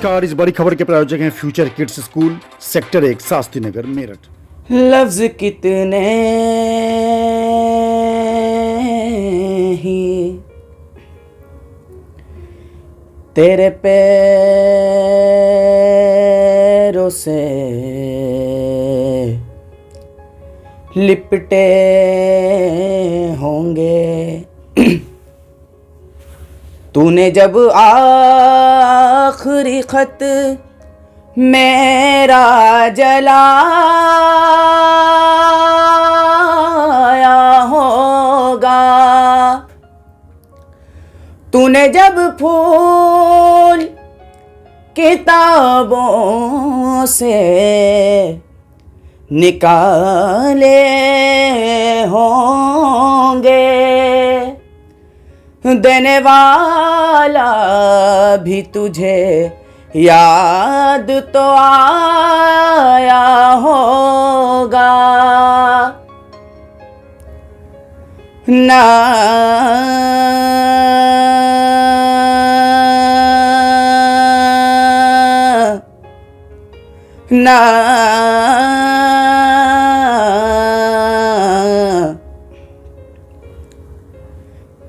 नमस्कार। इस बड़ी खबर के प्रायोजक हैं future kids school, sector 1, Shastri Nagar, Meerut. लफ्ज कितने ही तेरे पैरों से लिपटे होंगे। तूने जब आखिरी खत मेरा जलाया होगा, तूने जब फूल किताबों से निकाले होंगे, देने वाला भी तुझे याद तो आया होगा ना। ना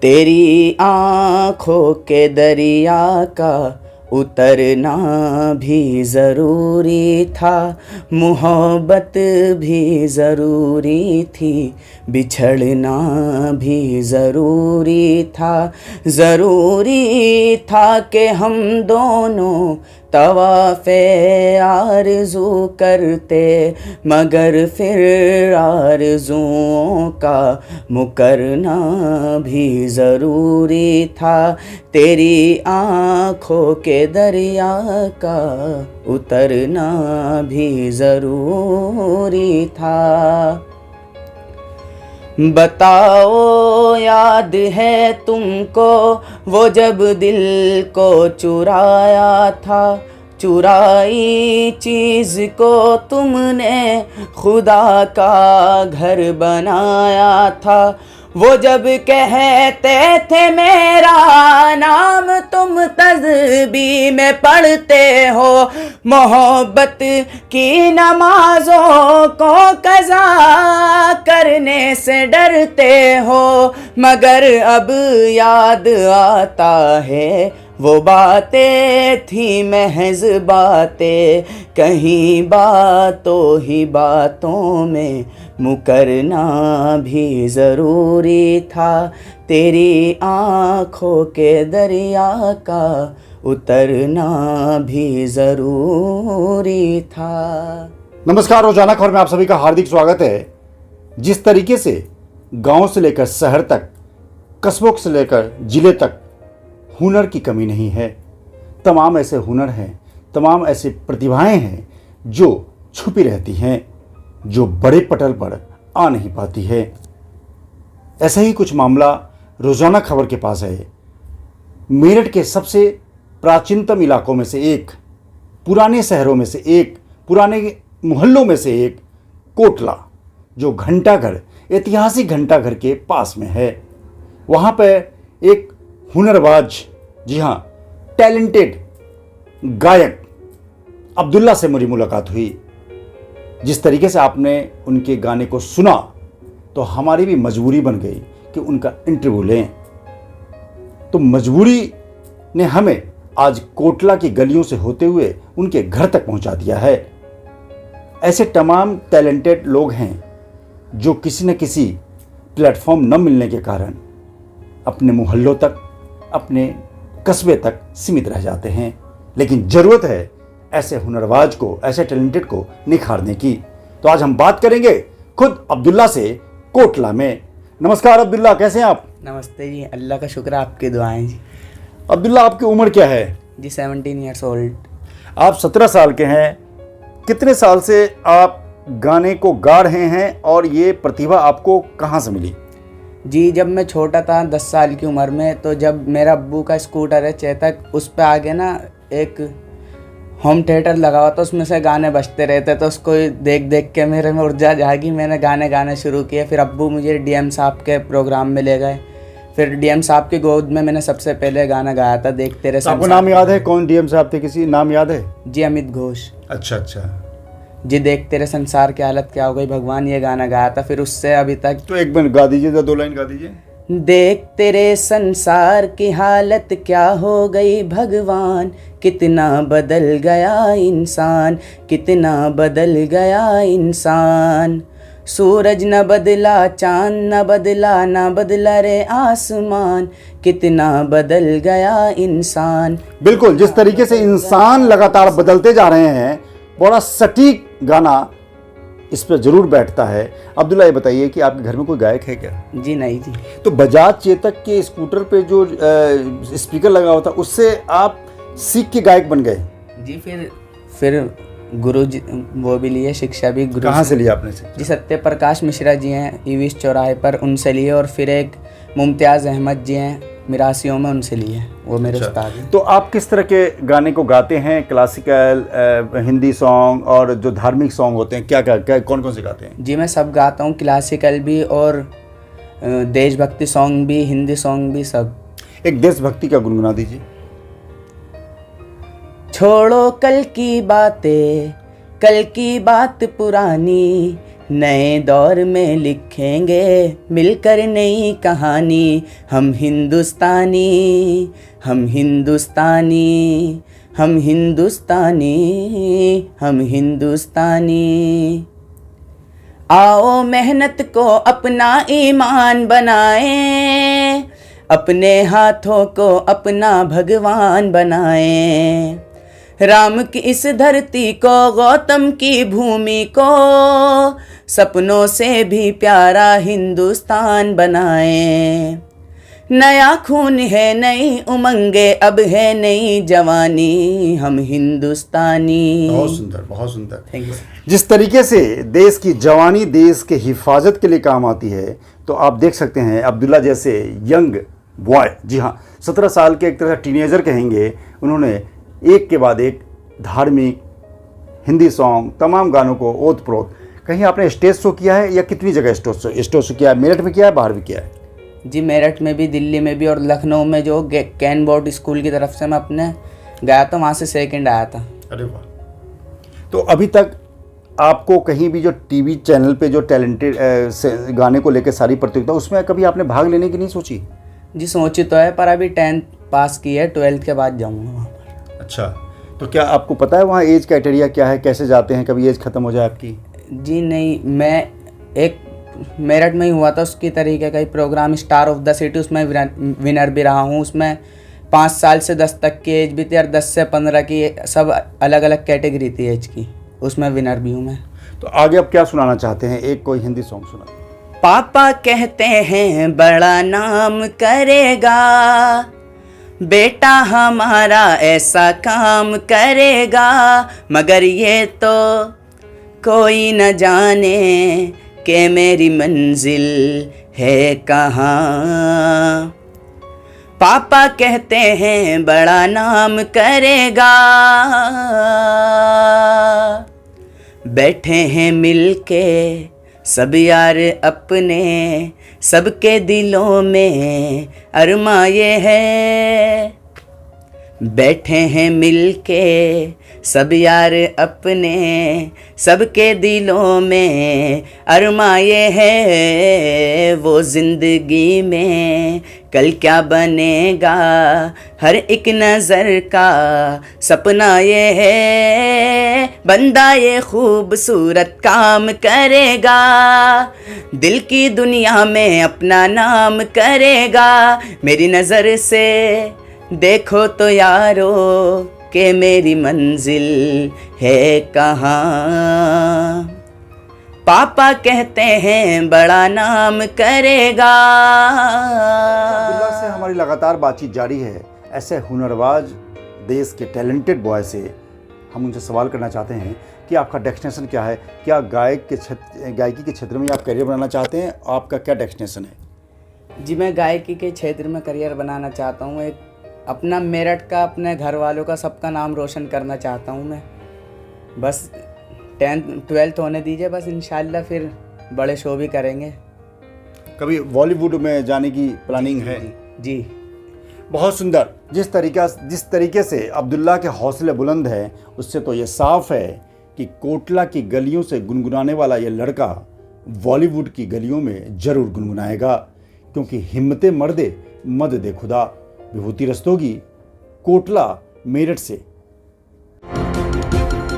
तेरी आँखों के दरिया का उतरना भी ज़रूरी था, मोहब्बत भी ज़रूरी थी, बिछड़ना भी ज़रूरी था। ज़रूरी था कि हम दोनों तवाफ़े आरज़ू करते, मगर फिर आरज़ुओं का मुकरना भी ज़रूरी था। तेरी आँखों के दरिया का उतरना भी ज़रूरी था। बताओ याद है तुमको वो जब दिल को चुराया था, चुराई चीज़ को तुमने खुदा का घर बनाया था। वो जब कहते थे मेरा नाम तुम तस्बीह में पढ़ते हो, मोहब्बत की नमाज़ों को कज़ा करने से डरते हो, मगर अब याद आता है वो बातें थी महज बातें, कहीं बातों ही बातों में मुकरना भी ज़रूरी था। तेरी आँखों के दरिया का उतरना भी ज़रूरी था। नमस्कार, रोजाना खबर में आप सभी का हार्दिक स्वागत है। जिस तरीके से गांव से लेकर शहर तक, कस्बों से लेकर जिले तक हुनर की कमी नहीं है। तमाम ऐसे हुनर हैं, तमाम ऐसे प्रतिभाएं हैं जो छुपी रहती हैं, जो बड़े पटल पर आ नहीं पाती है। ऐसा ही कुछ मामला रोजाना खबर के पास है। मेरठ के सबसे प्राचीनतम इलाकों में से एक, पुराने शहरों में से एक, पुराने मोहल्लों में से एक कोटला, जो घंटाघर, ऐतिहासिक घंटाघर के पास में है। वहाँ पर एक हुनरबाज, जी हाँ, टैलेंटेड गायक अब्दुल्ला से मेरी मुलाकात हुई। जिस तरीके से आपने उनके गाने को सुना तो हमारी भी मजबूरी बन गई कि उनका इंटरव्यू लें। तो मजबूरी ने हमें आज कोटला की गलियों से होते हुए उनके घर तक पहुंचा दिया है। ऐसे तमाम टैलेंटेड लोग हैं जो किसी न किसी प्लेटफॉर्म न मिलने के कारण अपने मोहल्लों तक, अपने कस्बे तक सीमित रह जाते हैं। लेकिन ज़रूरत है ऐसे हुनरबाज को, ऐसे टैलेंटेड को निखारने की। तो आज हम बात करेंगे खुद अब्दुल्ला से, कोटला में। नमस्कार अब्दुल्ला, कैसे हैं आप? नमस्ते जी, अल्लाह का शुक्र, आपकी दुआएं जी। अब्दुल्ला, आपकी उम्र क्या है? जी 17 ईयर्स ओल्ड। आप 17 साल के हैं। कितने साल से आप गाने को गा रहे हैं और ये प्रतिभा आपको कहाँ से मिली? जी जब मैं छोटा था 10 साल की उम्र में, तो जब मेरा अब्बू का स्कूटर है चेतक, उस पे आगे ना एक होम थिएटर लगा हुआ था, उसमें से गाने बजते रहते, तो उसको देख देख के मेरे में ऊर्जा जागी, मैंने गाने गाने शुरू किए। फिर अब्बू मुझे डीएम साहब के प्रोग्राम में ले गए, फिर डीएम साहब की गोद में मैंने सबसे पहले गाना गाया था, देख तेरे तो आपको संसार। नाम याद है कौन डीएम साहब थे, किसी नाम याद है? जी अमित घोष अच्छा अच्छा। जी। देख तेरे संसार की हालत क्या हो गई भगवान, ये गाना गाया था। फिर उससे अभी तक तो एक मिनट गा दीजिए, 2 लाइन गा दीजिए। देख तेरे संसार की हालत क्या हो गई भगवान, कितना बदल गया इंसान, कितना बदल गया इंसान। सूरज न बदला, चांद न बदला, ना बदला रे आसमान, कितना बदल गया इंसान। बिल्कुल, जिस तरीके से इंसान लगातार बदलते जा रहे हैं, बड़ा सटीक गाना इस पर जरूर बैठता है। अब्दुल्ला, ये बताइए कि आपके घर में कोई गायक है क्या? जी नहीं जी। तो बजाज चेतक के स्कूटर पे जो स्पीकर लगा हुआ था, उससे आप सीख के गायक बन गए? जी फिर गुरु जी वो भी लिए, शिक्षा भी गुरु कहाँ से लिया आपने? जी सत्य प्रकाश मिश्रा जी हैं ईवीस चौराहे पर, उनसे लिए। और फिर एक मुमताज़ अहमद जी हैं मिरासियों में, उनसे लिए, वो मेरे उस्ताद हैं। तो आप किस तरह के गाने को गाते हैं? क्लासिकल, हिंदी सॉन्ग और जो धार्मिक सॉन्ग होते हैं, क्या क्या कौन कौन से गाते हैं? जी मैं सब गाता हूँ, क्लासिकल भी और देशभक्ति सॉन्ग भी, हिंदी सॉन्ग भी, सब। एक देशभक्ति का गुनगुना दीजिए। छोड़ो कल की बातें, कल की बात पुरानी, नए दौर में लिखेंगे मिलकर नई कहानी। हम हिंदुस्तानी, हम हिंदुस्तानी, हम हिंदुस्तानी, हम हिंदुस्तानी। आओ मेहनत को अपना ईमान बनाएं, अपने हाथों को अपना भगवान बनाएं। राम की इस धरती को, गौतम की भूमि को, सपनों से भी प्यारा हिंदुस्तान बनाएं। नया खून है, नई उमंगे, अब है नई जवानी, हम हिंदुस्तानी। बहुत सुंदर, बहुत सुंदर। Thank you. जिस तरीके से देश की जवानी देश के हिफाजत के लिए काम आती है, तो आप देख सकते हैं अब्दुल्ला जैसे यंग बॉय, जी हाँ 17 साल के, एक तरह से टीनेजर कहेंगे, उन्होंने एक के बाद एक धार्मिक, हिंदी सॉन्ग, तमाम गानों को ओत प्रोत। कहीं आपने स्टेज शो किया है या कितनी जगह स्टेज शो किया है? मेरठ में किया है, बाहर भी किया है? जी मेरठ में भी, दिल्ली में भी, और लखनऊ में जो कैन बोर्ड स्कूल की तरफ से मैं अपने गया था, वहाँ से सेकंड आया था। अरे वाह। तो अभी तक आपको कहीं भी जो टीवी चैनल पे जो टैलेंटेड गाने को लेकर सारी प्रतियोगिता, उसमें कभी आपने भाग लेने की नहीं सोची? जी सोची तो है, पर अभी 10th पास की है, 12th के बाद जाऊँगा वहाँ पर। अच्छा, तो क्या आपको पता है वहाँ एज क्राइटेरिया क्या है, कैसे जाते हैं, कभी एज ख़त्म हो जाए आपकी? जी नहीं, मैं एक मेरठ में ही हुआ था उसकी तरीके का ही program, star of the city, उसमें विनर भी रहा हूँ। उसमें 5 साल से 10 तक की एज भी थी और 10 से 15 की, सब अलग अलग कैटेगरी थी एज की, उसमें विनर भी हूँ मैं। तो आगे आप क्या सुनाना चाहते हैं? एक कोई हिंदी सॉन्ग सुना। पापा कहते हैं बड़ा नाम करेगा, बेटा हमारा ऐसा काम करेगा, मगर ये तो कोई न जाने कि मेरी मंजिल है कहाँ। पापा कहते हैं बड़ा नाम करेगा, बैठे हैं मिलके सब यार अपने, सबके दिलों में अरमा ये है। बैठे हैं मिलके सब यार अपने, सबके दिलों में अरमा ये है। वो ज़िंदगी में कल क्या बनेगा, हर एक नज़र का सपना ये है। बंदा ये खूबसूरत काम करेगा, दिल की दुनिया में अपना नाम करेगा। मेरी नज़र से देखो तो यारो कि मेरी मंजिल है कहाँ। पापा कहते हैं बड़ा नाम करेगा। अब्दुल्ला से हमारी लगातार बातचीत जारी है। ऐसे हुनरबाज देश के टैलेंटेड बॉय से हम उनसे सवाल करना चाहते हैं कि आपका डेस्टिनेशन क्या है? क्या गायकी के क्षेत्र में आप करियर बनाना चाहते हैं? आपका क्या डेस्टिनेशन है? जी मैं गायकी के क्षेत्र में करियर बनाना चाहता हूँ। एक अपना मेरठ का, अपने घर वालों का, सबका नाम रोशन करना चाहता हूँ मैं। बस 10th 12th होने दीजिए बस, इंशाल्लाह फिर बड़े शो भी करेंगे। कभी बॉलीवुड में जाने की प्लानिंग है? जी। बहुत सुंदर। जिस तरीके से अब्दुल्ला के हौसले बुलंद हैं, उससे तो ये साफ है कि कोटला की गलियों से गुनगुनाने वाला ये लड़का बॉलीवुड की गलियों में जरूर गुनगुनाएगा, क्योंकि हिम्मते मर्दे मद दे खुदा। विभूति रस्तोगी, कोटला, मेरठ से।